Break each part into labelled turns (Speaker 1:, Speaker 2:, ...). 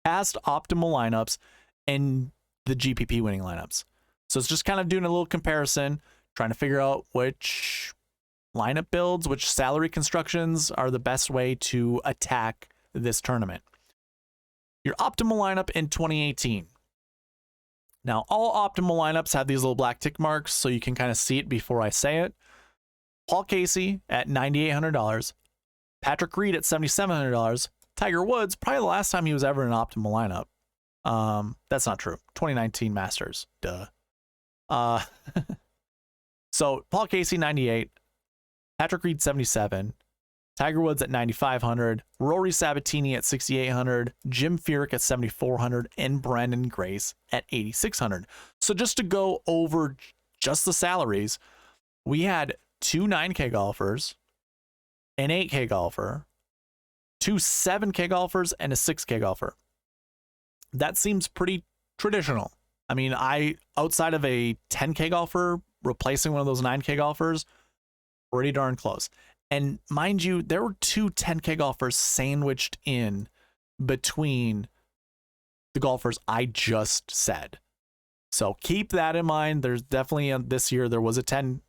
Speaker 1: past optimal lineups and the GPP winning lineups. So it's just kind of doing a little comparison, trying to figure out which lineup builds, which salary constructions are the best way to attack this tournament. Your optimal lineup in 2018. Now, all optimal lineups have these little black tick marks, so you can kind of see it before I say it. Paul Casey at $9,800. Patrick Reed at $7,700. Tiger Woods, probably the last time he was ever in an optimal lineup. That's not true. 2019 Masters. Duh. So Paul Casey, 98. Patrick Reed, 77. Tiger Woods at 9,500. Rory Sabatini at 6,800. Jim Furyk at 7,400. And Brendan Grace at 8,600. So just to go over just the salaries, we had 2 9K golfers, an 8K golfer, 2 7K golfers, and a 6K golfer. That seems pretty traditional. I mean, outside of a 10K golfer replacing one of those 9K golfers, pretty darn close. And mind you, there were 2 10K golfers sandwiched in between the golfers I just said. So keep that in mind. There's definitely this year there was a 10,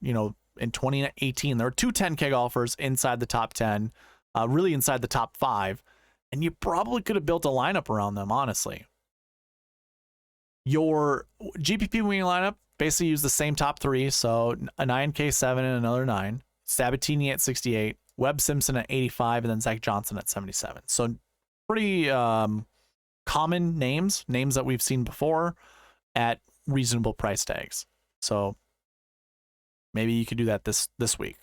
Speaker 1: in 2018, there were 2 10K golfers inside the top 10, really inside the top 5, and you probably could have built a lineup around them, honestly. Your GPP winning lineup basically used the same top 3, so a 9K7 and another 9, Sabatini at 68, Webb Simpson at 85, and then Zach Johnson at 77. So pretty common names that we've seen before at reasonable price tags. So maybe you could do that this week.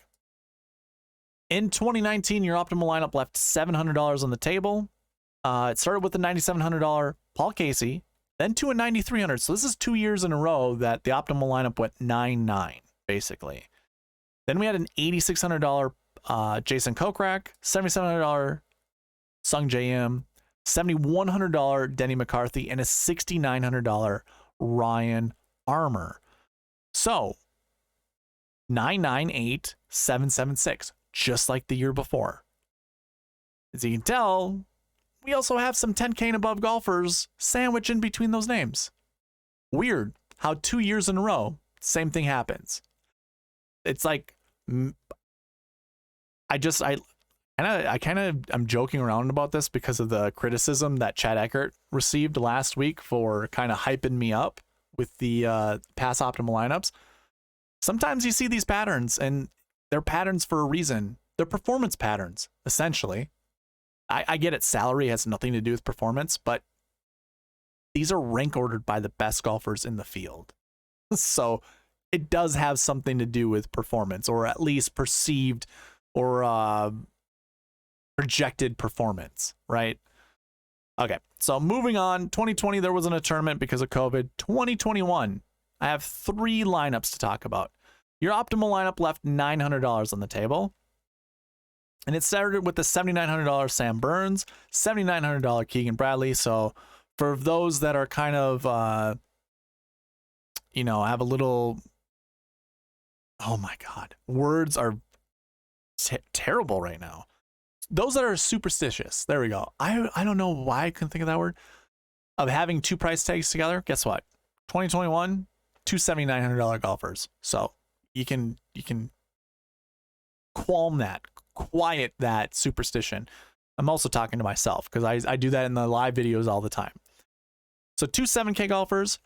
Speaker 1: In 2019, your optimal lineup left $700 on the table. It started with the $9,700 Paul Casey, then to a $9,300. So this is 2 years in a row that the optimal lineup went 9-9, basically. Then we had an $8,600 Jason Kokrak, $7,700 Sung J M, $7,100 Denny McCarthy, and a $6,900 Ryan Armour. So 998, 776, just like the year before. As you can tell, we also have some 10K and above golfers sandwiched in between those names. Weird how 2 years in a row, same thing happens. It's like, I'm joking around about this because of the criticism that Chad Eckert received last week for kind of hyping me up with the past optimal lineups. Sometimes you see these patterns, and they're patterns for a reason. They're performance patterns, essentially. I get it, salary has nothing to do with performance, but these are rank ordered by the best golfers in the field. So it does have something to do with performance, or at least perceived or projected performance, right? Okay, so moving on. 2020, there wasn't a tournament because of COVID. 2021, I have 3 lineups to talk about. Your optimal lineup left $900 on the table. And it started with the $7,900 Sam Burns, $7,900 Keegan Bradley. So for those that are kind of, have a little, oh my God, words are terrible right now. Those that are superstitious, there we go. I don't know why I couldn't think of that word, of having 2 price tags together. Guess what? 2021, 2 $7,900 golfers. So you can quiet that superstition. I'm also talking to myself because I do that in the live videos all the time. So 2 7K golfers,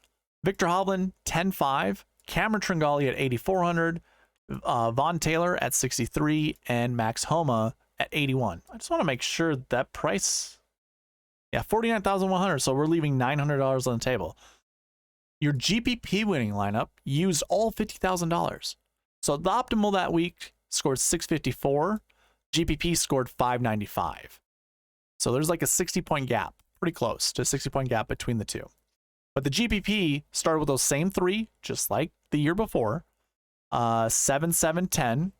Speaker 1: Victor Hovland, 10.5, Cameron Tringali at 8,400, Vaughn Taylor at 63, and Max Homa at 81. I just want to make sure that price, 49,100. So we're leaving $900 on the table. Your GPP winning lineup used all $50,000. So the optimal that week scored 654. GPP scored 595. So there's like a 60-point gap, pretty close to a 60-point gap between the two. But the GPP started with those same 3, just like the year before, 7, 7, 10.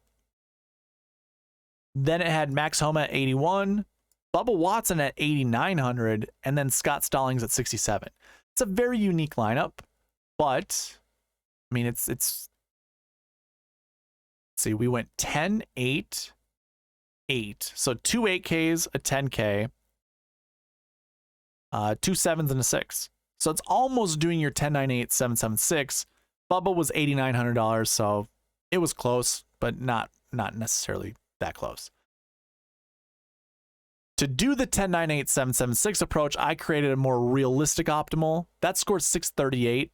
Speaker 1: Then it had Max Homa at 81, Bubba Watson at 8,900, and then Scott Stallings at 67. It's a very unique lineup, but I mean, it's let's see, we went 10, 8, 8. So 2 8Ks, a 10K. 2 sevens and a 6. So it's almost doing your 1098 776. Bubba was $8,900, so it was close, but not necessarily that close. To do the 1098 776 approach, I created a more realistic optimal. That scored 638.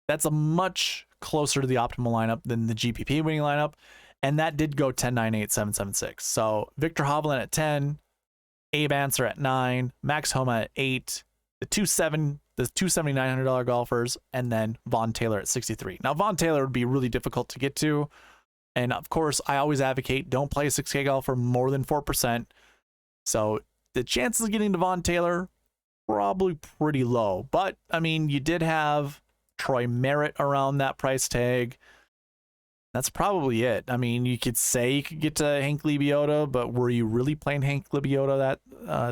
Speaker 1: That's a much closer to the optimal lineup than the GPP winning lineup, and that did go 1098 776. So Victor Hovland at 10, Abe Answer at 9, Max Homa at 8, the two $7,900 golfers, and then Vaughn Taylor at 63. Now Vaughn Taylor would be really difficult to get to, and of course I always advocate don't play a 6K golfer more than 4%. So the chances of getting to Vaughn Taylor probably pretty low. But I mean, you did have Troy Merritt around that price tag. That's probably it. I mean, you could say you could get to Hank Lebioda, but were you really playing Hank Lebioda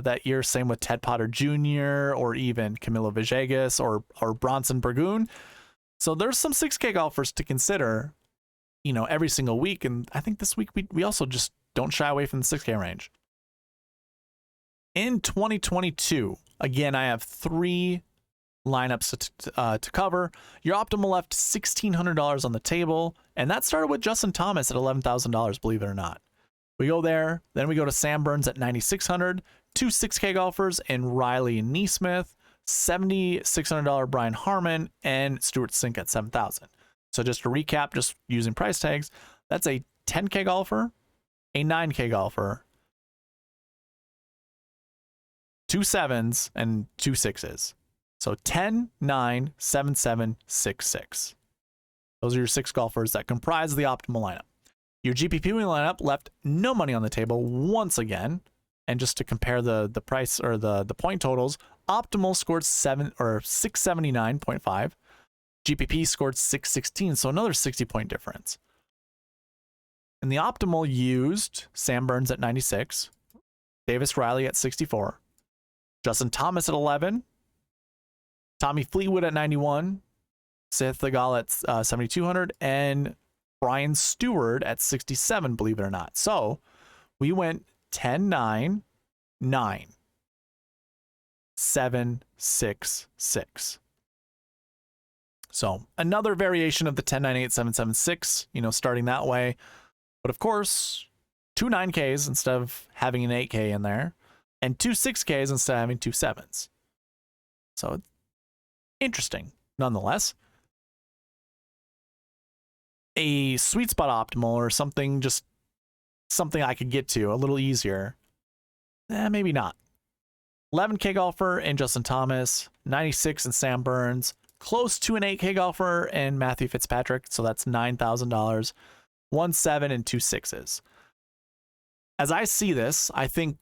Speaker 1: that year? Same with Ted Potter Jr. or even Camilo Villegas or Bronson Burgoon. So there's some 6K golfers to consider, you know, every single week. And I think this week we also just don't shy away from the 6K range. In 2022, again, I have 3 lineups to cover. Your optimal left $1,600 on the table, and that started with Justin Thomas at $11,000, believe it or not. We go there, then we go to Sam Burns at $9,600, 2 6K golfers in Riley and Neesmith, $7,600 Brian Harmon, and Stuart Sink at $7,000. So just to recap, just using price tags, that's a 10K golfer, a 9K golfer, 2 sevens, and 2 sixes. So 10, 9, 7, 7, 6, 6. Those are your 6 golfers that comprise the optimal lineup. Your GPP winning lineup left no money on the table once again. And just to compare the price or the point totals, optimal scored 679.5. GPP scored 616, so another 60-point difference. And the optimal used Sam Burns at 96, Davis Riley at 64, Justin Thomas at 11, Tommy Fleetwood at 91, Seth Legal at 7,200, and Brian Stewart at 67, believe it or not. So we went 10, 9, 9, 7, 6, 6. So another variation of the 10, 9, 8, 7, 7, 6, you know, starting that way. But of course, 2 9Ks instead of having an 8K in there, and 2 6Ks instead of having 2 sevens. So interesting, nonetheless. A sweet spot optimal or something, just something I could get to a little easier. Maybe not. 11K golfer and Justin Thomas, 96 and Sam Burns, close to an 8K golfer and Matthew Fitzpatrick, so that's $9,000, 1 7 and 2 sixes. As I see this, I think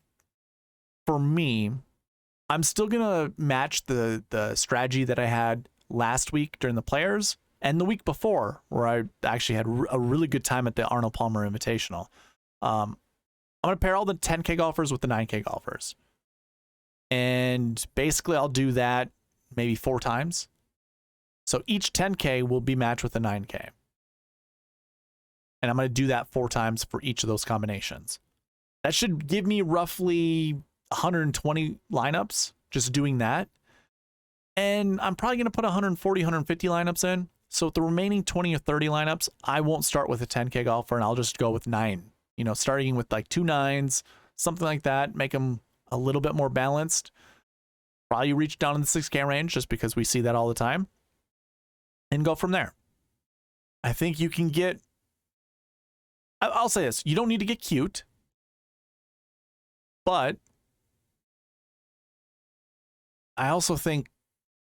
Speaker 1: for me, I'm still gonna match the strategy that I had last week during the Players and the week before, where I actually had a really good time at the Arnold Palmer Invitational. I'm gonna pair all the 10K golfers with the 9K golfers, and basically I'll do that maybe 4 times. So each 10K will be matched with a 9K, and I'm gonna do that 4 times for each of those combinations. That should give me roughly 120 lineups just doing that. And I'm probably going to put 140, 150 lineups in. So with the remaining 20 or 30 lineups, I won't start with a 10K golfer and I'll just go with 9. You know, starting with like 2 9s, something like that, make them a little bit more balanced. Probably reach down in the 6K range just because we see that all the time. And go from there. I think you can get, I'll say this, you don't need to get cute. But I also think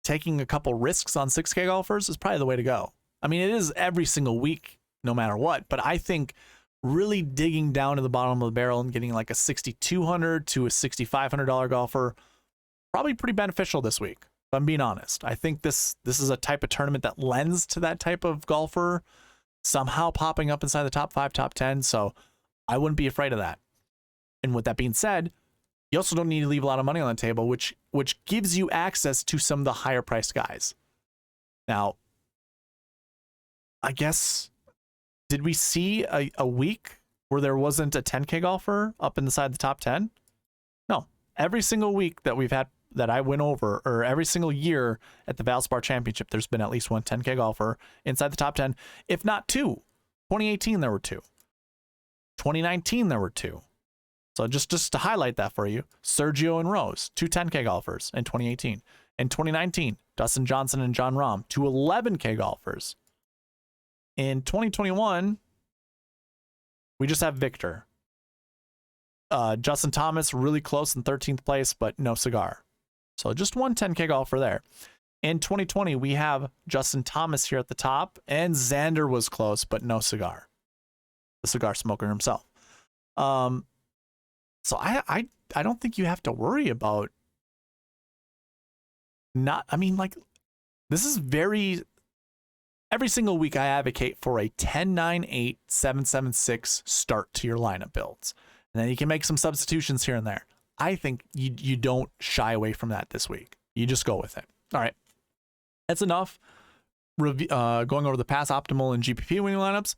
Speaker 1: taking a couple risks on 6K golfers is probably the way to go. I mean, it is every single week, no matter what. But I think really digging down to the bottom of the barrel and getting like a $6,200 to a $6,500 golfer, probably pretty beneficial this week, if I'm being honest. I think this is a type of tournament that lends to that type of golfer somehow popping up inside the top 5, top 10. So I wouldn't be afraid of that. And with that being said, you also don't need to leave a lot of money on the table, which gives you access to some of the higher priced guys. Now, I guess, did we see a week where there wasn't a 10K golfer up inside the top 10? No. Every single week that we've had that I went over, or every single year at the Valspar Championship, there's been at least one 10K golfer inside the top 10, if not two. 2018, there were two. 2019, there were two. So just to highlight that for you, Sergio and Rose, two 10K golfers in 2018. In 2019, Dustin Johnson and John Rahm, two 11K golfers. In 2021, we just have Victor. Justin Thomas, really close in 13th place, but no cigar. So just one 10K golfer there. In 2020, we have Justin Thomas here at the top, and Xander was close, but no cigar. The cigar smoker himself. So I don't think you have to worry about this is every single week I advocate for a 10-9-8-7-7-6 start to your lineup builds. And then you can make some substitutions here and there. I think you don't shy away from that this week. You just go with it. All right. That's enough going over the past optimal and GPP winning lineups.